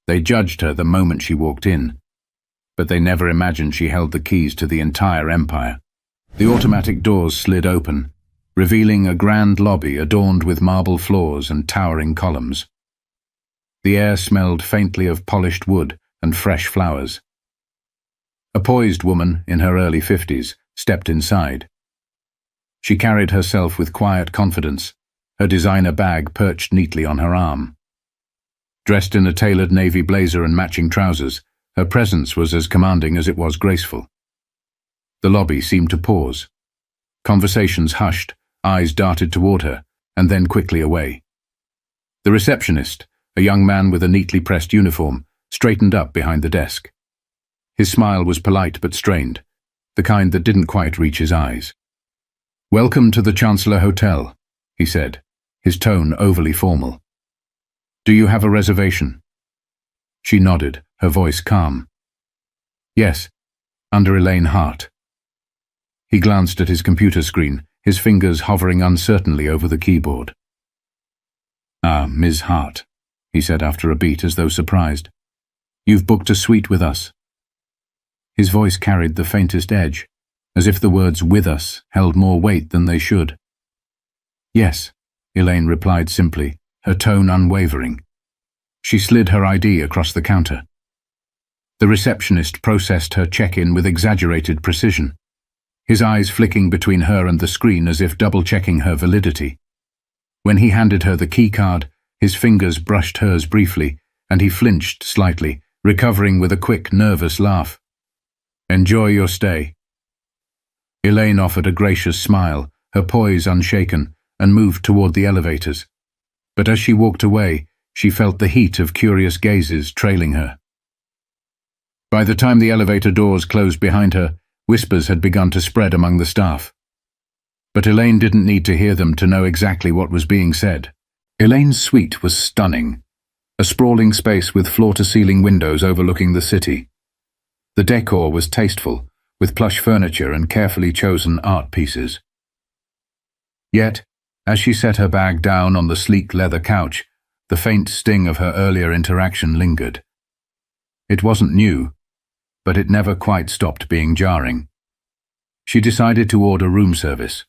They judged her the moment she walked in, but they never imagined she held the keys to the entire empire. The automatic doors slid open, revealing a grand lobby adorned with marble floors and towering columns. The air smelled faintly of polished wood and fresh flowers. A poised woman in her early 50s stepped inside. She carried herself with quiet confidence, her designer bag perched neatly on her arm. Dressed in a tailored navy blazer and matching trousers, her presence was as commanding as it was graceful. The lobby seemed to pause. Conversations hushed, eyes darted toward her, and then quickly away. The receptionist, a young man with a neatly pressed uniform, straightened up behind the desk. His smile was polite but strained, the kind that didn't quite reach his eyes. "Welcome to the Chancellor Hotel," he said, his tone overly formal. "Do you have a reservation?" She nodded, her voice calm. "Yes, under Elaine Hart." He glanced at his computer screen, his fingers hovering uncertainly over the keyboard. "Ah, Ms. Hart," he said after a beat, as though surprised. "You've booked a suite with us." His voice carried the faintest edge, as if the words "with us" held more weight than they should. "Yes," Elaine replied simply, her tone unwavering. She slid her ID across the counter. The receptionist processed her check-in with exaggerated precision, his eyes flicking between her and the screen as if double-checking her validity. When he handed her the key card, his fingers brushed hers briefly, and he flinched slightly, recovering with a quick, nervous laugh. "Enjoy your stay." Elaine offered a gracious smile, her poise unshaken, and moved toward the elevators. But as she walked away, she felt the heat of curious gazes trailing her. By the time the elevator doors closed behind her, whispers had begun to spread among the staff. But Elaine didn't need to hear them to know exactly what was being said. Elaine's suite was stunning, a sprawling space with floor-to-ceiling windows overlooking the city. The decor was tasteful, with plush furniture and carefully chosen art pieces. Yet, as she set her bag down on the sleek leather couch, the faint sting of her earlier interaction lingered. It wasn't new, but it never quite stopped being jarring. She decided to order room service.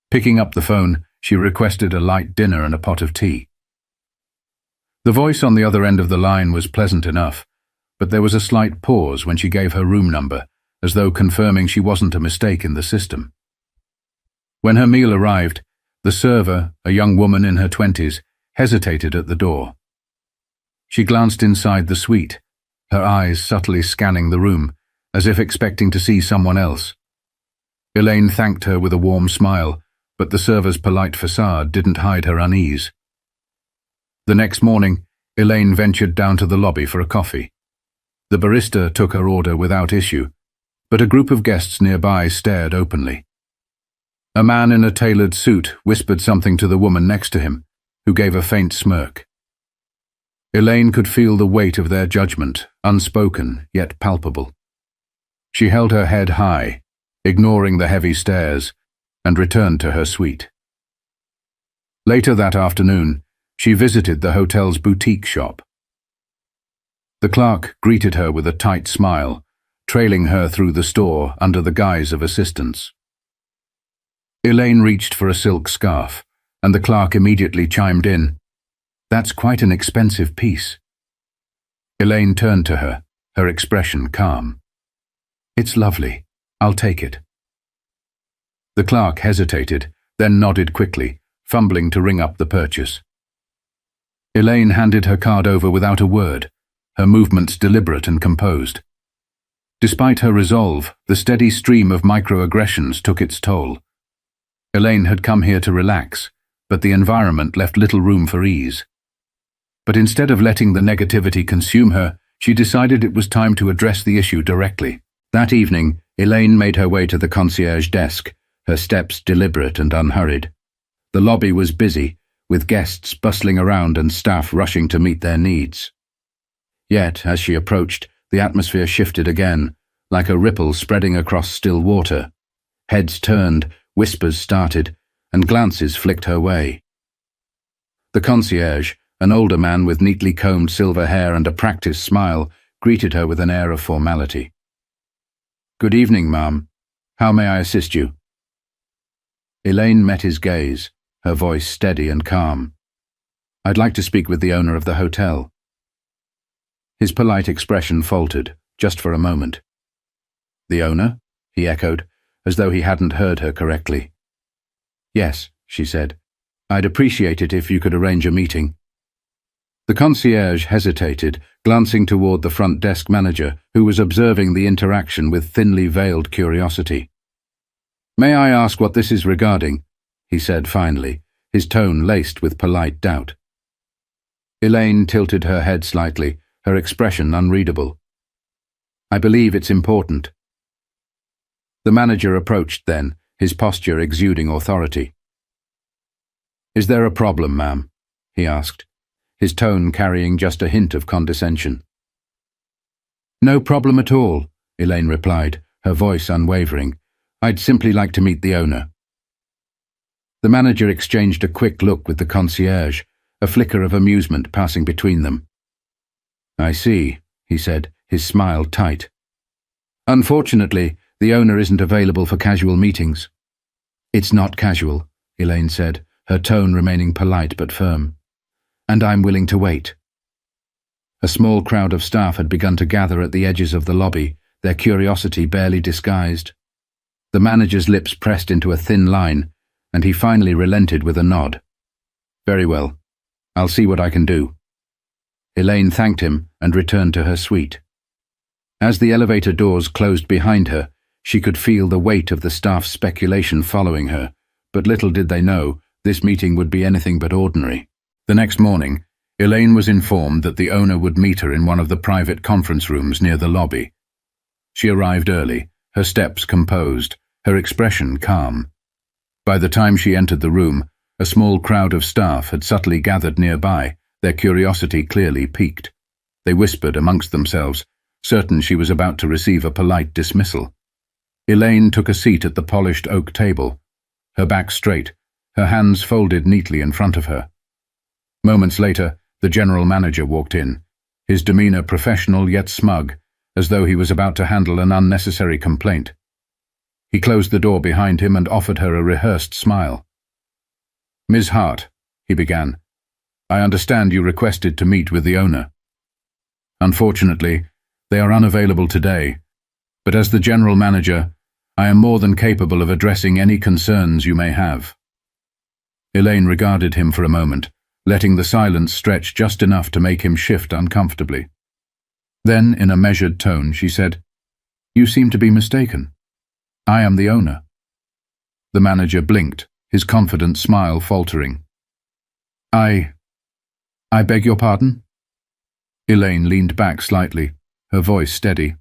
Picking up the phone, she requested a light dinner and a pot of tea. The voice on the other end of the line was pleasant enough, but there was a slight pause when she gave her room number, as though confirming she wasn't a mistake in the system. When her meal arrived, the server, a young woman in her 20s, hesitated at the door. She glanced inside the suite, her eyes subtly scanning the room, as if expecting to see someone else. Elaine thanked her with a warm smile, but the server's polite facade didn't hide her unease. The next morning, Elaine ventured down to the lobby for a coffee. The barista took her order without issue, but a group of guests nearby stared openly. A man in a tailored suit whispered something to the woman next to him, who gave a faint smirk. Elaine could feel the weight of their judgment, unspoken yet palpable. She held her head high, ignoring the heavy stares, and returned to her suite. Later that afternoon, she visited the hotel's boutique shop. The clerk greeted her with a tight smile, trailing her through the store under the guise of assistance. Elaine reached for a silk scarf, and the clerk immediately chimed in, "That's quite an expensive piece." Elaine turned to her, her expression calm. "It's lovely. I'll take it." The clerk hesitated, then nodded quickly, fumbling to ring up the purchase. Elaine handed her card over without a word, her movements deliberate and composed. Despite her resolve, the steady stream of microaggressions took its toll. Elaine had come here to relax, but the environment left little room for ease. But instead of letting the negativity consume her, she decided it was time to address the issue directly. That evening, Elaine made her way to the concierge desk, her steps deliberate and unhurried. The lobby was busy, with guests bustling around and staff rushing to meet their needs. Yet, as she approached, the atmosphere shifted again, like a ripple spreading across still water. Heads turned, whispers started, and glances flicked her way. The concierge, An older man with neatly combed silver hair and a practiced smile greeted her with an air of formality. "Good evening, ma'am. How may I assist you?" Elaine met his gaze, her voice steady and calm. "I'd like to speak with the owner of the hotel." His polite expression faltered, just for a moment. "The owner?" he echoed, as though he hadn't heard her correctly. "Yes," she said. "I'd appreciate it if you could arrange a meeting." The concierge hesitated, glancing toward the front desk manager, who was observing the interaction with thinly veiled curiosity. "May I ask what this is regarding?" he said finally, his tone laced with polite doubt. Elaine tilted her head slightly, her expression unreadable. "I believe it's important." The manager approached then, his posture exuding authority. "Is there a problem, ma'am?" he asked, his tone carrying just a hint of condescension. "No problem at all," Elaine replied, her voice unwavering. "I'd simply like to meet the owner." The manager exchanged a quick look with the concierge, a flicker of amusement passing between them. "I see," he said, his smile tight. "Unfortunately, the owner isn't available for casual meetings." "It's not casual," Elaine said, her tone remaining polite but firm. "And I'm willing to wait." A small crowd of staff had begun to gather at the edges of the lobby, their curiosity barely disguised. The manager's lips pressed into a thin line, and he finally relented with a nod. "Very well. I'll see what I can do." Elaine thanked him and returned to her suite. As the elevator doors closed behind her, she could feel the weight of the staff's speculation following her, but little did they know this meeting would be anything but ordinary. The next morning, Elaine was informed that the owner would meet her in one of the private conference rooms near the lobby. She arrived early, her steps composed, her expression calm. By the time she entered the room, a small crowd of staff had subtly gathered nearby, their curiosity clearly piqued. They whispered amongst themselves, certain she was about to receive a polite dismissal. Elaine took a seat at the polished oak table, her back straight, her hands folded neatly in front of her. Moments later, the general manager walked in, his demeanor professional yet smug, as though he was about to handle an unnecessary complaint. He closed the door behind him and offered her a rehearsed smile. "Ms. Hart," he began, "I understand you requested to meet with the owner. Unfortunately, they are unavailable today, but as the general manager, I am more than capable of addressing any concerns you may have." Elaine regarded him for a moment, letting the silence stretch just enough to make him shift uncomfortably. Then, in a measured tone, she said, "You seem to be mistaken. I am the owner." The manager blinked, his confident smile faltering. I beg your pardon?" Elaine leaned back slightly, her voice steady.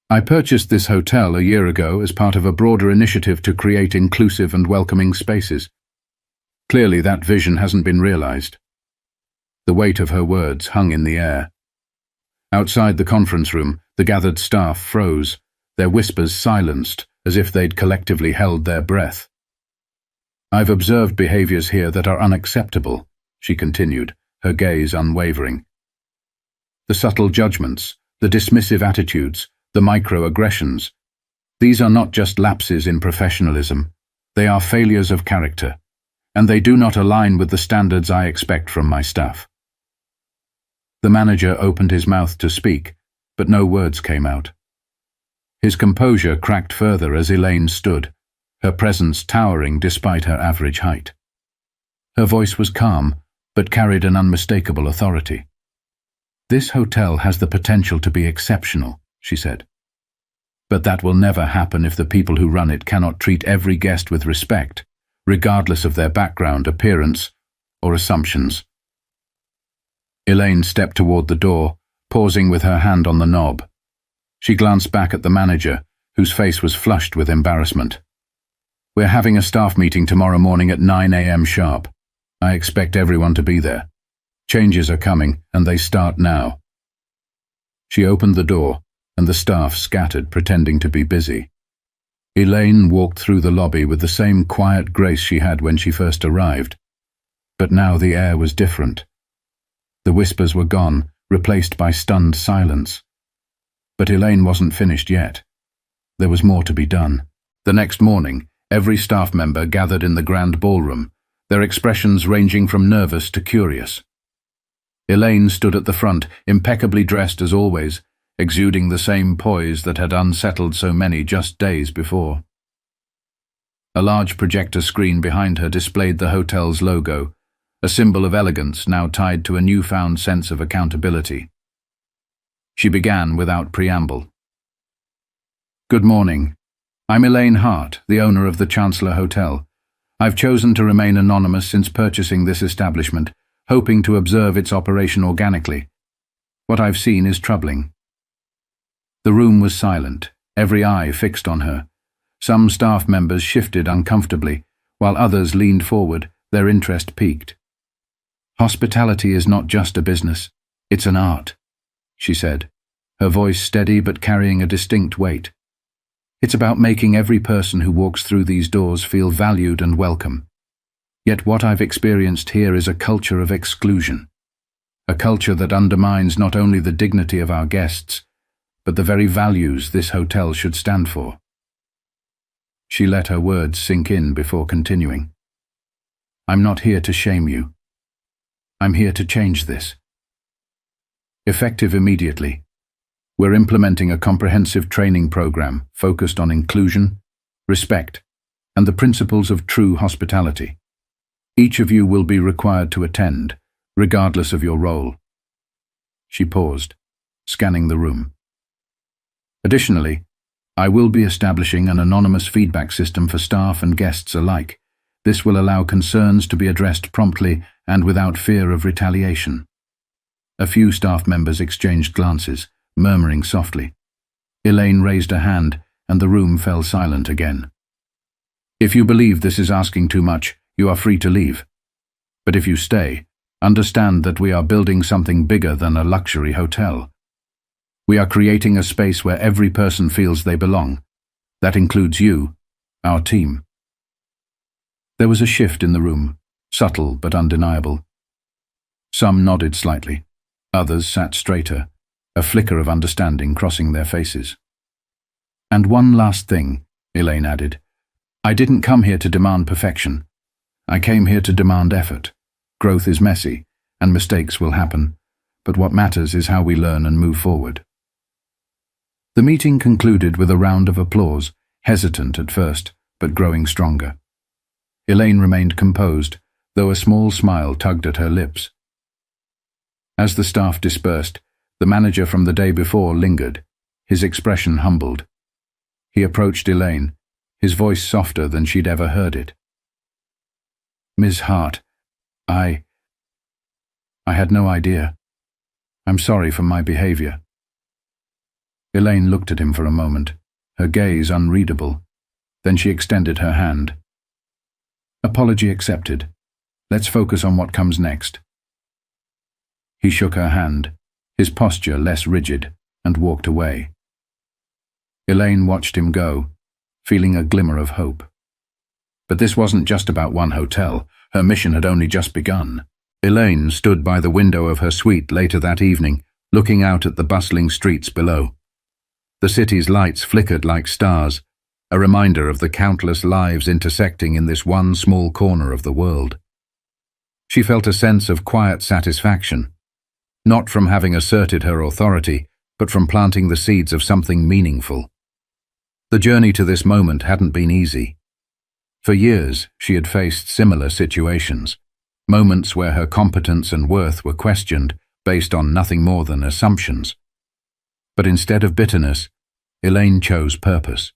"I purchased this hotel a year ago as part of a broader initiative to create inclusive and welcoming spaces. Clearly that vision hasn't been realized." The weight of her words hung in the air. Outside the conference room, the gathered staff froze, their whispers silenced, as if they'd collectively held their breath. "I've observed behaviors here that are unacceptable," she continued, her gaze unwavering. "The subtle judgments, the dismissive attitudes, the microaggressions. These are not just lapses in professionalism, they are failures of character, and they do not align with the standards I expect from my staff." The manager opened his mouth to speak, but no words came out. His composure cracked further as Elaine stood, her presence towering despite her average height. Her voice was calm, but carried an unmistakable authority. "This hotel has the potential to be exceptional," she said. "But that will never happen if the people who run it cannot treat every guest with respect, regardless of their background, appearance, or assumptions." Elaine stepped toward the door, pausing with her hand on the knob. She glanced back at the manager, whose face was flushed with embarrassment. "We're having a staff meeting tomorrow morning at 9 a.m. sharp. I expect everyone to be there. Changes are coming, and they start now." She opened the door, and the staff scattered, pretending to be busy. Elaine walked through the lobby with the same quiet grace she had when she first arrived. But now the air was different, The whispers were gone, replaced by stunned silence. But Elaine wasn't finished yet. There was more to be done. The next morning, every staff member gathered in the grand ballroom, their expressions ranging from nervous to curious. Elaine stood at the front, impeccably dressed as always, exuding the same poise that had unsettled so many just days before. A large projector screen behind her displayed the hotel's logo, a symbol of elegance now tied to a newfound sense of accountability. She began without preamble. "Good morning. I'm Elaine Hart, the owner of the Chancellor Hotel. I've chosen to remain anonymous since purchasing this establishment, hoping to observe its operation organically. What I've seen is troubling." The room was silent, every eye fixed on her. Some staff members shifted uncomfortably, while others leaned forward, their interest piqued. "Hospitality is not just a business, it's an art," she said, her voice steady but carrying a distinct weight. "It's about making every person who walks through these doors feel valued and welcome. Yet what I've experienced here is a culture of exclusion, a culture that undermines not only the dignity of our guests, but the very values this hotel should stand for." She let her words sink in before continuing. "I'm not here to shame you. I'm here to change this." Effective immediately, we're implementing a comprehensive training program focused on inclusion, respect, and the principles of true hospitality. Each of you will be required to attend, regardless of your role. She paused, scanning the room. "Additionally, I will be establishing an anonymous feedback system for staff and guests alike. This will allow concerns to be addressed promptly and without fear of retaliation." A few staff members exchanged glances, murmuring softly. Elaine raised a hand, and the room fell silent again. "If you believe this is asking too much, you are free to leave. But if you stay, understand that we are building something bigger than a luxury hotel. We are creating a space where every person feels they belong. That includes you, our team." There was a shift in the room, subtle but undeniable. Some nodded slightly, others sat straighter, a flicker of understanding crossing their faces. "And one last thing," Elaine added. "I didn't come here to demand perfection. I came here to demand effort. Growth is messy, and mistakes will happen, but what matters is how we learn and move forward." The meeting concluded with a round of applause, hesitant at first, but growing stronger. Elaine remained composed, though a small smile tugged at her lips. As the staff dispersed, the manager from the day before lingered, his expression humbled. He approached Elaine, his voice softer than she'd ever heard it. "Ms. Hart, I had no idea. I'm sorry for my behavior." Elaine looked at him for a moment, her gaze unreadable. Then she extended her hand. "Apology accepted. Let's focus on what comes next." He shook her hand, his posture less rigid, and walked away. Elaine watched him go, feeling a glimmer of hope. But this wasn't just about one hotel. Her mission had only just begun. Elaine stood by the window of her suite later that evening, looking out at the bustling streets below. The city's lights flickered like stars, a reminder of the countless lives intersecting in this one small corner of the world. She felt a sense of quiet satisfaction, not from having asserted her authority, but from planting the seeds of something meaningful. The journey to this moment hadn't been easy. For years, she had faced similar situations, moments where her competence and worth were questioned based on nothing more than assumptions. But instead of bitterness, Elaine chose purpose.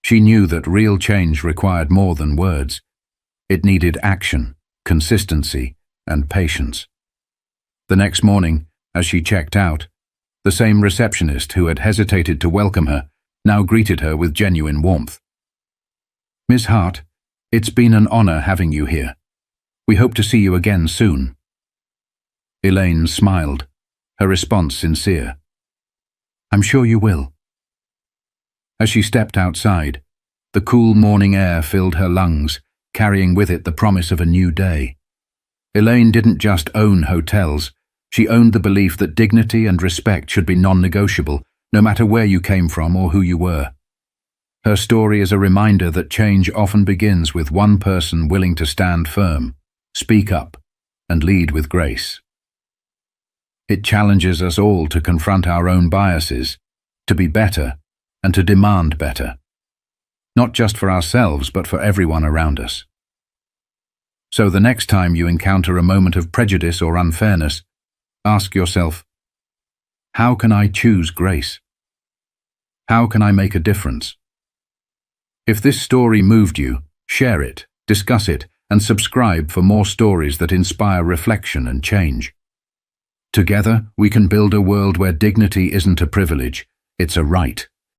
She knew that real change required more than words. It needed action, consistency, and patience. The next morning, as she checked out, the same receptionist who had hesitated to welcome her now greeted her with genuine warmth. "Miss Hart, it's been an honor having you here. We hope to see you again soon." Elaine smiled, her response sincere. "I'm sure you will." As she stepped outside, the cool morning air filled her lungs, carrying with it the promise of a new day. Elaine didn't just own hotels, She owned the belief that dignity and respect should be non-negotiable, no matter where you came from or who you were. Her story is a reminder that change often begins with one person willing to stand firm, speak up, and lead with grace. It challenges us all to confront our own biases, to be better, and to demand better. Not just for ourselves, but for everyone around us. So the next time you encounter a moment of prejudice or unfairness, ask yourself, how can I choose grace? How can I make a difference? If this story moved you, share it, discuss it, and subscribe for more stories that inspire reflection and change. Together, we can build a world where dignity isn't a privilege, it's a right.